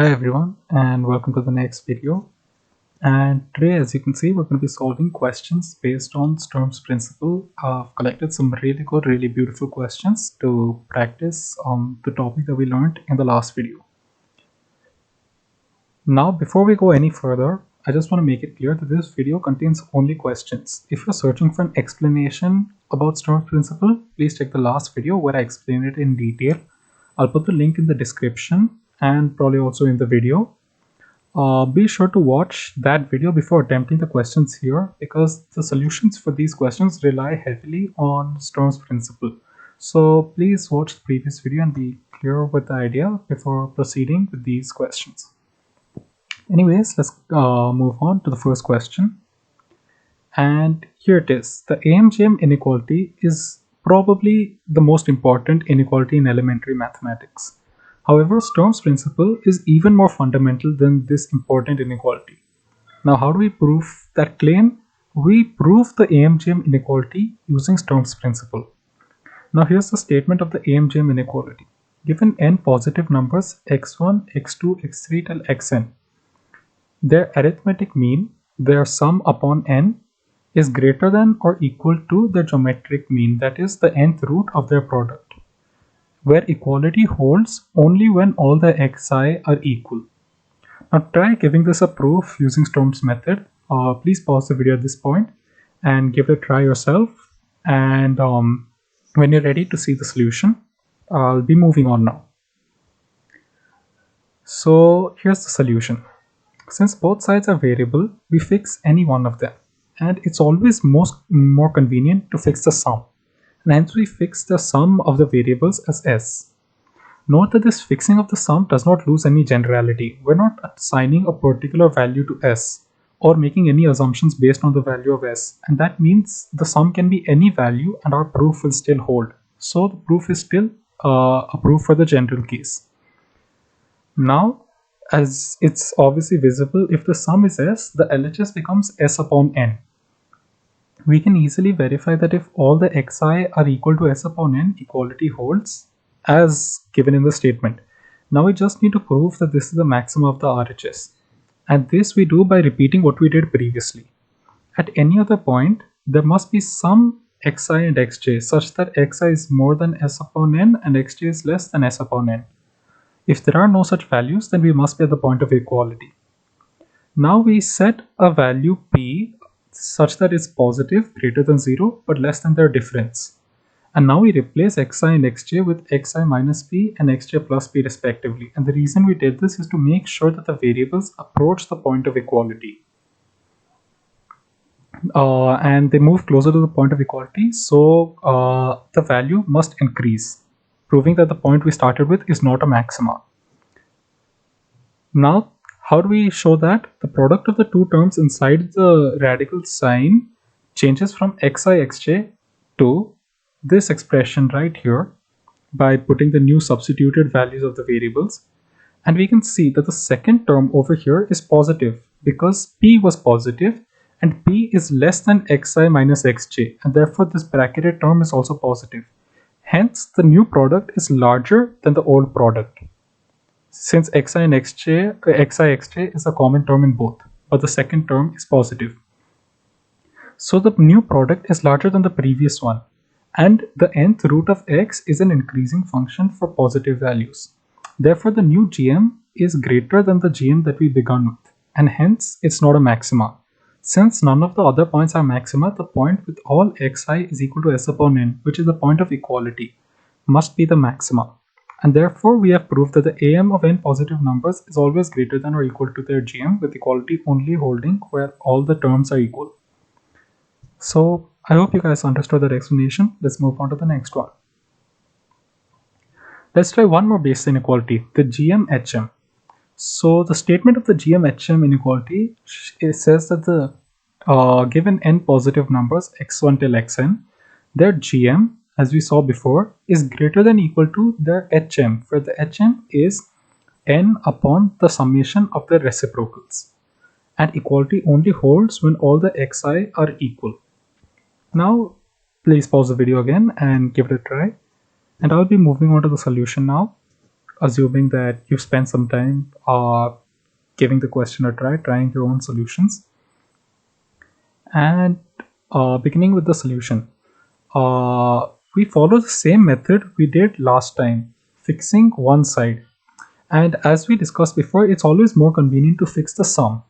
Hi everyone and welcome to the next video. And today, as you can see, we're going to be solving questions based on Sturm's principle. I've collected some really good, really beautiful questions to practice on the topic that we learned in the last video. Now, before we go any further, I just want to make it clear that this video contains only questions. If you're searching for an explanation about Sturm's principle, please check the last video where I explain it in detail. I'll put the link in the description and probably also in the video. Be sure to watch that video before attempting the questions here because the solutions for these questions rely heavily on Sturm's principle. So please watch the previous video and be clear with the idea before proceeding with these questions. Anyways, let's move on to the first question. And here it is. The AMGM inequality is probably the most important inequality in elementary mathematics. However, Sturm's principle is even more fundamental than this important inequality. Now, how do we prove that claim? We prove the AMGM inequality using Sturm's principle. Now, here's the statement of the AMGM inequality. Given n positive numbers x1, x2, x3 till xn, their arithmetic mean, their sum upon n, is greater than or equal to the geometric mean, that is the nth root of their product, where equality holds only when all the xi are equal. Now try giving this a proof using Sturm's method. Please pause the video at this point and give it a try yourself. And when you're ready to see the solution, I'll be moving on now. So here's the solution. Since both sides are variable, we fix any one of them. And it's always more convenient to fix the sum. And hence we fix the sum of the variables as s. Note that this fixing of the sum does not lose any generality. We're not assigning a particular value to s or making any assumptions based on the value of s, and that means the sum can be any value and our proof will still hold. So the proof is still a proof for the general case. Now, as it's obviously visible, if the sum is s, the LHS becomes s upon n. We can easily verify that if all the xi are equal to s upon n, equality holds as given in the statement. Now we just need to prove that this is the maximum of the RHS. And this we do by repeating what we did previously. At any other point, there must be some xi and xj such that xi is more than s upon n and xj is less than s upon n. If there are no such values, then we must be at the point of equality. Now we set a value p such that it's positive, greater than 0, but less than their difference. And now we replace xi and xj with xi minus p and xj plus p respectively. And the reason we did this is to make sure that the variables approach the point of equality. And they move closer to the point of equality, so the value must increase, proving that the point we started with is not a maxima. Now, how do we show that? The product of the two terms inside the radical sign changes from xi xj to this expression right here by putting the new substituted values of the variables. And we can see that the second term over here is positive because p was positive and p is less than xi minus xj, and therefore this bracketed term is also positive. Hence, the new product is larger than the old product. Since xi and xj, xi is a common term in both, but the second term is positive. So the new product is larger than the previous one, and the nth root of x is an increasing function for positive values. Therefore, the new GM is greater than the GM that we began with, and hence it's not a maxima. Since none of the other points are maxima, the point with all xi is equal to s upon n, which is the point of equality, must be the maxima. And therefore, we have proved that the AM of n positive numbers is always greater than or equal to their GM, with equality only holding where all the terms are equal. So I hope you guys understood that explanation. Let's move on to the next one. Let's try one more base inequality, the GM-HM. So the statement of the GM-HM inequality, it says that the given n positive numbers x1 till xn, their GM, as we saw before, is greater than or equal to their HM, where the HM is n upon the summation of their reciprocals. And equality only holds when all the xi are equal. Now, please pause the video again and give it a try. And I'll be moving on to the solution now. assuming that you've spent some time giving the question a try, trying your own solutions. And beginning with the solution, we follow the same method we did last time, fixing one side. And as we discussed before, it's always more convenient to fix the sum.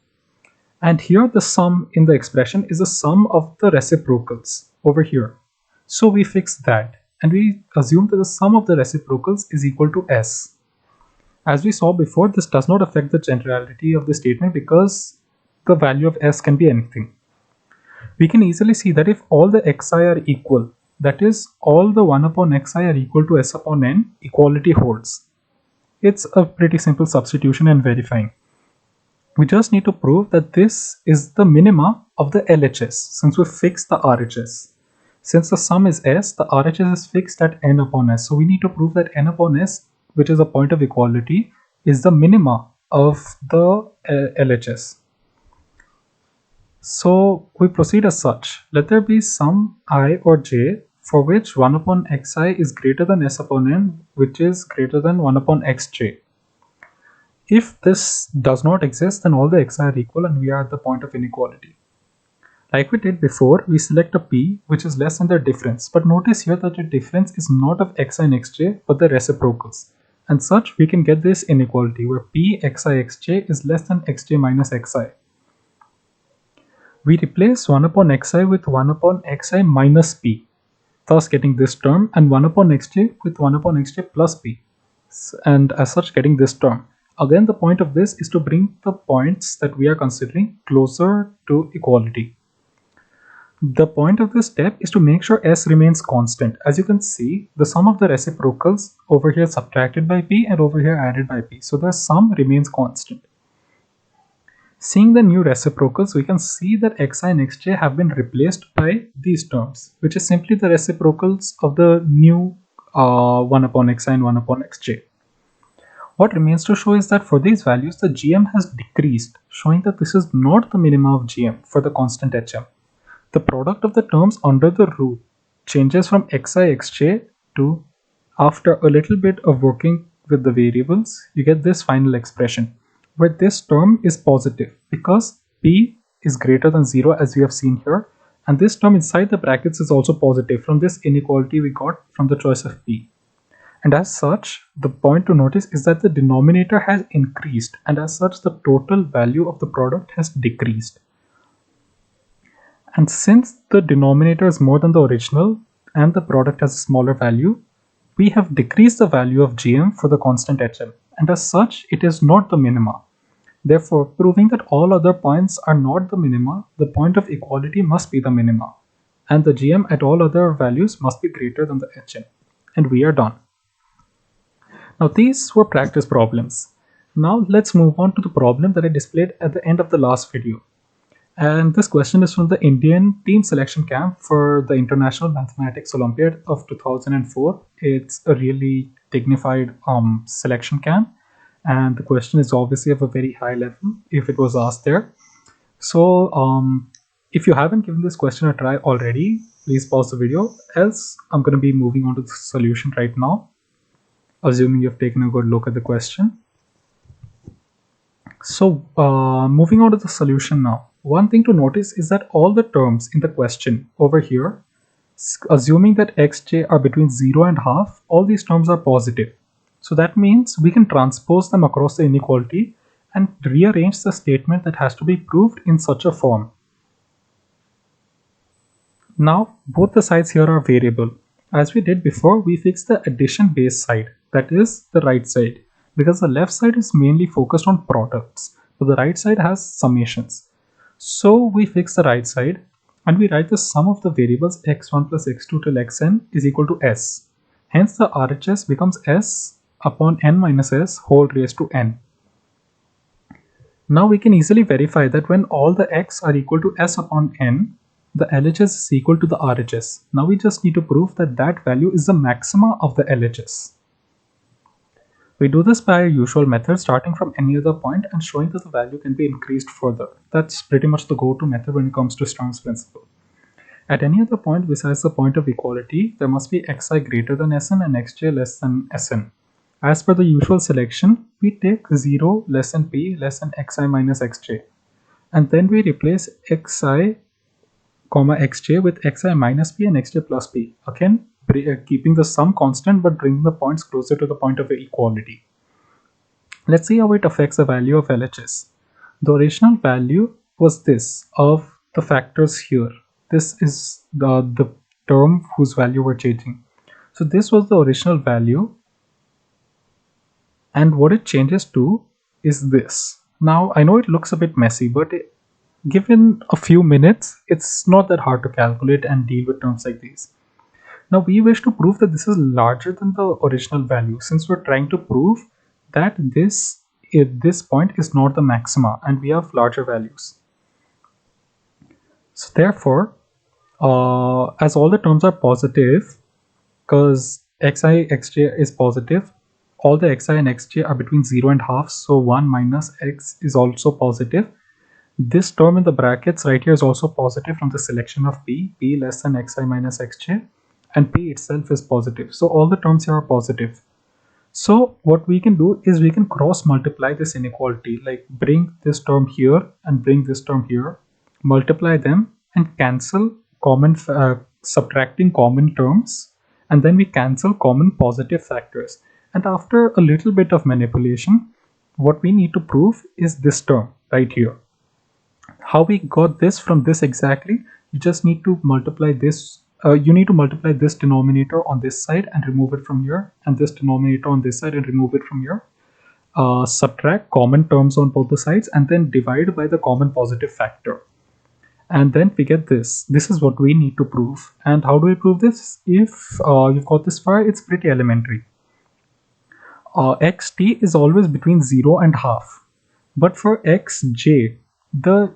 And here the sum in the expression is the sum of the reciprocals over here. So we fix that and we assume that the sum of the reciprocals is equal to s. As we saw before, this does not affect the generality of the statement because the value of s can be anything. We can easily see that if all the xi are equal, that is, all the 1 upon xi are equal to s upon n, equality holds. It's a pretty simple substitution and verifying. We just need to prove that this is the minima of the LHS since we fixed the RHS. Since the sum is s, the RHS is fixed at n upon s. So we need to prove that n upon s, which is a point of equality, is the minima of the LHS. So we proceed as such. Let there be some I or j for which 1 upon xi is greater than s upon n, which is greater than 1 upon xj. If this does not exist, then all the xi are equal and we are at the point of inequality. Like we did before, we select a p which is less than the difference. But notice here that the difference is not of xi and xj, but the reciprocals. And such, we can get this inequality where p xi xj is less than xj minus xi. We replace 1 upon xi with 1 upon xi minus p, thus getting this term, and 1 upon xj with 1 upon xj plus p, and as such getting this term. Again, the point of this is to bring the points that we are considering closer to equality. The point of this step is to make sure s remains constant. As you can see, the sum of the reciprocals over here subtracted by p and over here added by p. So the sum remains constant. Seeing the new reciprocals, we can see that xi and xj have been replaced by these terms, which is simply the reciprocals of the new 1 upon xi and 1 upon xj. What remains to show is that for these values, the gm has decreased, showing that this is not the minima of gm for the constant hm. The product of the terms under the root changes from xi xj to, after a little bit of working with the variables, you get this final expression, where this term is positive because p is greater than 0 as we have seen here, and this term inside the brackets is also positive from this inequality we got from the choice of p. And as such, the point to notice is that the denominator has increased, and as such the total value of the product has decreased. And since the denominator is more than the original and the product has a smaller value, we have decreased the value of gm for the constant hm, and as such it is not the minima. Therefore, proving that all other points are not the minima, the point of equality must be the minima, and the gm at all other values must be greater than the hm, and we are done. Now these were practice problems. Now let's move on to the problem that I displayed at the end of the last video. And this question is from the Indian team selection camp for the International Mathematics Olympiad of 2004. It's a really dignified selection camp, and the question is obviously of a very high level if it was asked there. So if you haven't given this question a try already, please pause the video, else I'm going to be moving on to the solution right now, assuming you've taken a good look at the question. So moving on to the solution now. One thing to notice is that all the terms in the question over here, assuming that xj are between 0 and half, all these terms are positive. So that means we can transpose them across the inequality and rearrange the statement that has to be proved in such a form. Now both the sides here are variable. As we did before, we fix the addition base side, that is the right side, because the left side is mainly focused on products, but the right side has summations. So we fix the right side and we write the sum of the variables x1 plus x2 till xn is equal to s. Hence the RHS becomes s upon n minus s whole raised to n. Now we can easily verify that when all the x are equal to s upon n, the LHS is equal to the RHS. Now we just need to prove that that value is the maxima of the LHS. We do this by our usual method, starting from any other point and showing that the value can be increased further. That's pretty much the go-to method when it comes to Sturm's principle. At any other point besides the point of equality, there must be xi greater than Sn and xj less than Sn. As per the usual selection, we take 0 less than p less than xi minus xj, and then we replace xi comma xj with xi minus p and xj plus p, again keeping the sum constant but bringing the points closer to the point of equality. Let's see how it affects the value of LHS. The original value was this of the factors here. This is the term whose value we're changing. So this was the original value, and what it changes to is this. Now I know it looks a bit messy, but given a few minutes, it's not that hard to calculate and deal with terms like these. Now we wish to prove that this is larger than the original value, since we're trying to prove that this point is not the maxima and we have larger values. So therefore, as all the terms are positive, because xi xj is positive, all the xi and xj are between 0 and half, so 1 minus x is also positive. This term in the brackets right here is also positive from the selection of p less than xi minus xj, and p itself is positive. So all the terms here are positive. So what we can do is we can cross multiply this inequality, like bring this term here and bring this term here, multiply them and cancel common subtracting common terms, and then we cancel common positive factors. And after a little bit of manipulation, what we need to prove is this term right here. How we got this from this exactly? You just need to multiply this. You need to multiply this denominator on this side and remove it from here, and this denominator on this side and remove it from here. Subtract common terms on both the sides and then divide by the common positive factor. And then we get this. This is what we need to prove. And how do we prove this? If you've got this far, it's pretty elementary. Xt is always between 0 and half. But for xj, the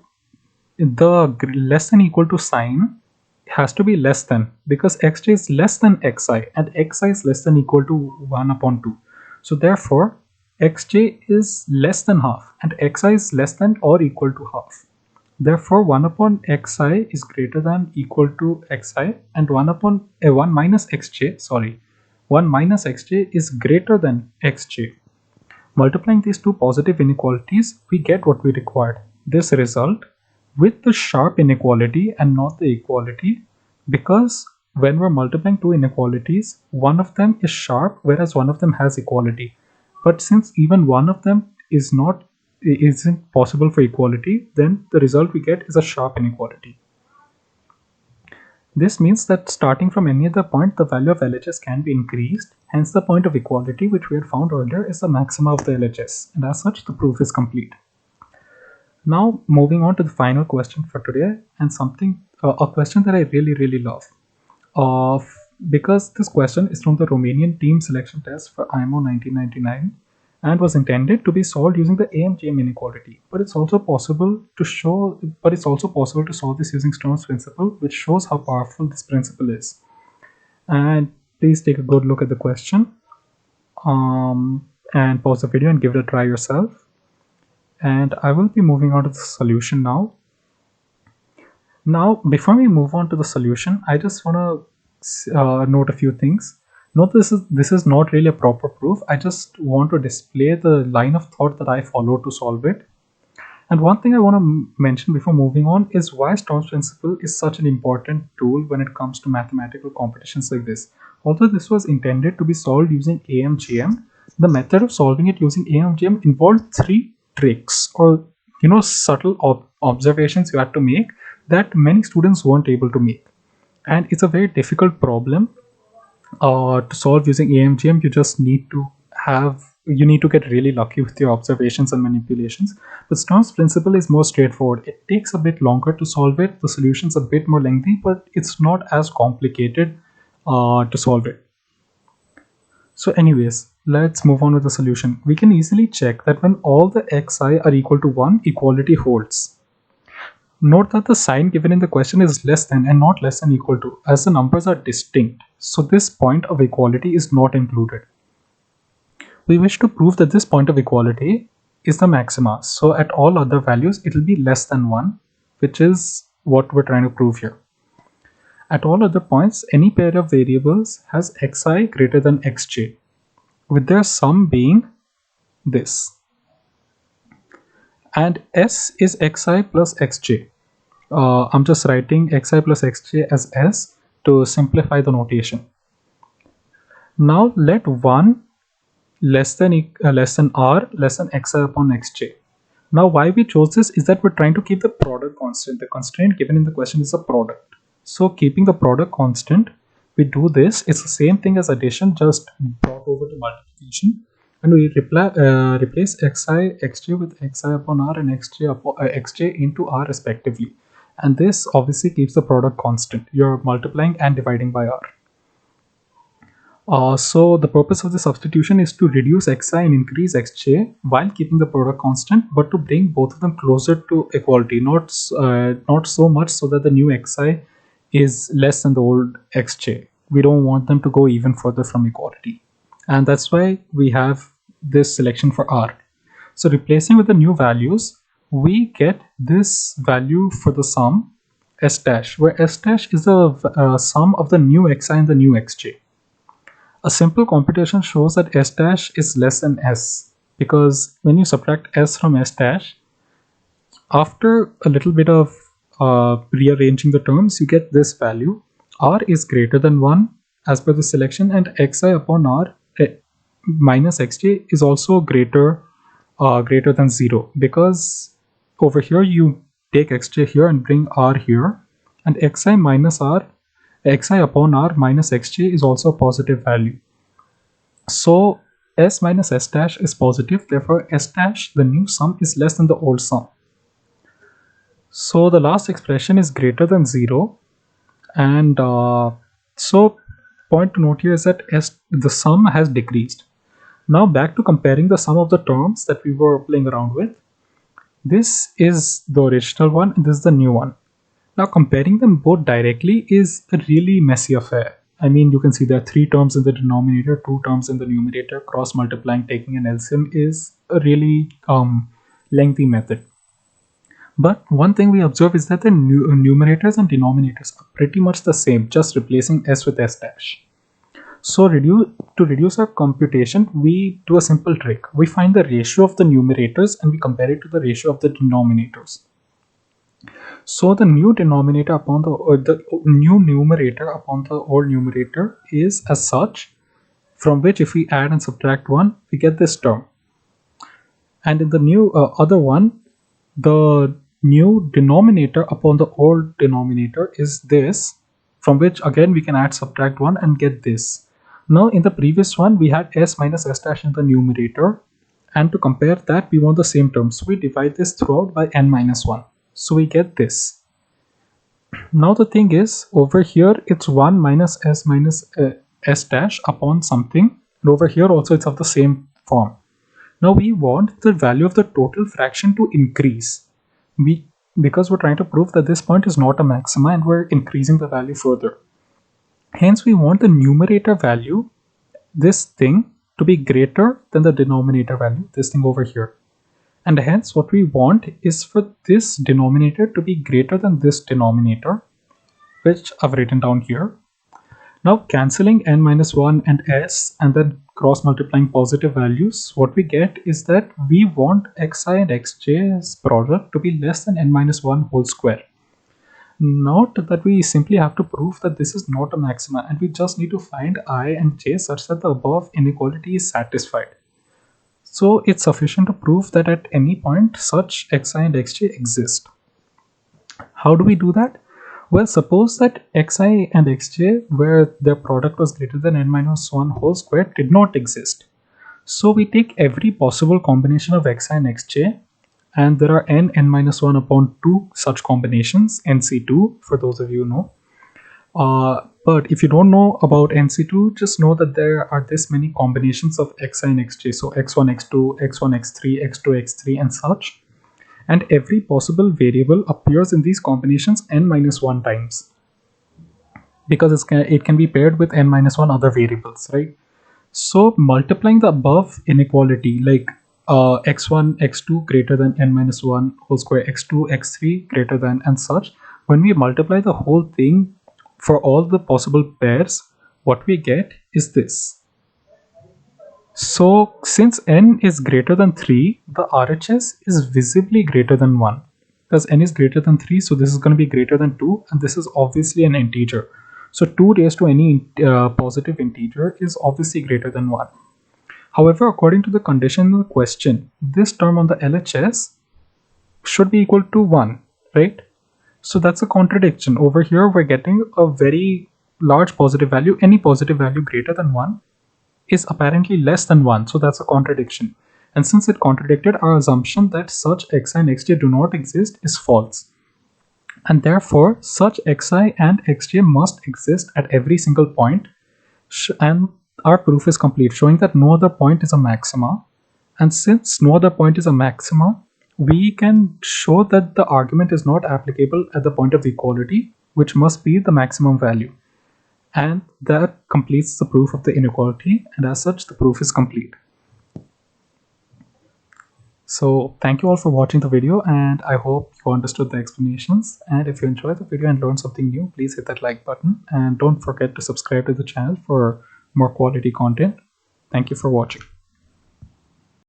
less than equal to sign has to be less than, because xj is less than xi and xi is less than equal to 1 upon 2. So therefore xj is less than half and xi is less than or equal to half. Therefore 1 upon xi is greater than equal to xi, and 1 minus xj, 1 minus xj is greater than xj. Multiplying these two positive inequalities, we get what we required. This result with the sharp inequality and not the equality, because when we're multiplying two inequalities, one of them is sharp whereas one of them has equality. But since even one of them isn't possible for equality, then the result we get is a sharp inequality. This means that starting from any other point, the value of LHS can be increased. Hence, the point of equality, which we had found earlier, is the maxima of the LHS, and as such, the proof is complete. Now, moving on to the final question for today, and a question that I really love. Because this question is from the Romanian team selection test for IMO 1999 and was intended to be solved using the AMGM inequality. But it's also possible to solve this using Sturm's principle, which shows how powerful this principle is. And please take a good look at the question and pause the video and give it a try yourself. And I will be moving on to the solution now. Now, before we move on to the solution, I just want to note a few things. Note this is not really a proper proof. I just want to display the line of thought that I follow to solve it. And one thing I want to mention before moving on is why Sturm's principle is such an important tool when it comes to mathematical competitions like this. Although this was intended to be solved using AMGM, the method of solving it using AMGM involved three tricks, or subtle observations you had to make that many students weren't able to make. And it's a very difficult problem to solve using AMGM. You need to get really lucky with your observations and manipulations. But Sturm's principle is more straightforward. It takes a bit longer to solve it. The solution's a bit more lengthy, but it's not as complicated to solve it. So anyways, let's move on with the solution. We can easily check that when all the xi are equal to 1, equality holds. Note that the sign given in the question is less than and not less than equal to, as the numbers are distinct. So this point of equality is not included. We wish to prove that this point of equality is the maxima. So at all other values, it will be less than 1, which is what we're trying to prove here. At all other points, any pair of variables has xi greater than xj. with their sum being this. And S is xi plus xj. I'm just writing xi plus xj as S to simplify the notation. Now let 1 less than r less than xi upon xj. Now why we chose this is that we're trying to keep the product constant. The constraint given in the question is a product. So keeping the product constant, we do this. It's the same thing as addition, just brought over to multiplication. And we replace xi, xj with xi upon r and xj into r respectively. And this obviously keeps the product constant. You're multiplying and dividing by r. So the purpose of the substitution is to reduce xi and increase xj while keeping the product constant, but to bring both of them closer to equality, not so much so that the new xi is less than the old xj. We don't want them to go even further from equality, and that's why we have this selection for r. So replacing with the new values, we get this value for the sum s dash, where s dash is the sum of the new xi and the new xj. A simple computation shows that s dash is less than s, because when you subtract s from s dash, after a little bit of rearranging the terms, you get this value. R is greater than 1 as per the selection, and xi upon r minus xj is also greater than 0, because over here you take xj here and bring r here, and xi minus r, xi upon r minus xj is also a positive value. So s minus s dash is positive, therefore s dash, the new sum, is less than the old sum. So the last expression is greater than 0, and so point to note here is that the sum has decreased. Now back to comparing the sum of the terms that we were playing around with. This is the original one and this is the new one. Now comparing them both directly is a really messy affair. I mean, you can see there are 3 terms in the denominator, 2 terms in the numerator. Cross multiplying, taking an LCM is a really lengthy method. But one thing we observe is that the numerators and denominators are pretty much the same, just replacing s with s dash. So to reduce our computation, we do a simple trick. We find the ratio of the numerators and we compare it to the ratio of the denominators. So the new denominator upon the new numerator upon the old numerator is as such, from which if we add and subtract 1, we get this term. And in the new other one, the new denominator upon the old denominator is this, from which again we can add subtract 1 and get this. Now in the previous one we had s minus s dash in the numerator, and to compare that we want the same term, so we divide this throughout by n minus 1, so we get this. Now the thing is, over here it's 1 minus s dash upon something, and over here also it's of the same form. Now we want the value of the total fraction to increase, because we're trying to prove that this point is not a maxima and we're increasing the value further. Hence we want the numerator value, this thing, to be greater than the denominator value, this thing over here. And hence what we want is for this denominator to be greater than this denominator, which I've written down here. Now cancelling n minus 1 and s and then cross multiplying positive values, what we get is that we want xi and xj's product to be less than n minus 1 whole square. Note that we simply have to prove that this is not a maxima, and we just need to find I and j such that the above inequality is satisfied. So it's sufficient to prove that at any point such xi and xj exist. How do we do that? Well, suppose that xi and xj, where their product was greater than n minus 1 whole square, did not exist. So we take every possible combination of xi and xj, and there are n minus 1 upon 2 such combinations, nc2 for those of you who know. But if you don't know about nc2, just know that there are this many combinations of xi and xj, so x1 x2 x1 x3 x2 x3 and such, and every possible variable appears in these combinations n minus 1 times, because it can be paired with n minus 1 other variables, right? So multiplying the above inequality, like x1 x2 greater than n minus 1 whole square, x2 x3 greater than, and such, when we multiply the whole thing for all the possible pairs, what we get is this. So since n is greater than 3, the RHS is visibly greater than 1. Because n is greater than 3, so this is going to be greater than 2, and this is obviously an integer. So 2 raised to any positive integer is obviously greater than 1. However, according to the condition in the question, this term on the LHS should be equal to 1, right? So that's a contradiction. Over here, we're getting a very large positive value. Any positive value greater than 1 is apparently less than 1, so that's a contradiction. And since it contradicted, our assumption that such xi and xj do not exist is false. And therefore, such xi and xj must exist at every single point. And our proof is complete, showing that no other point is a maxima. And since no other point is a maxima, we can show that the argument is not applicable at the point of equality, which must be the maximum value. And that completes the proof of the inequality, and as such the proof is complete. So thank you all for watching the video, and I hope you understood the explanations. And if you enjoyed the video and learned something new, please hit that like button, and don't forget to subscribe to the channel for more quality content. Thank you for watching.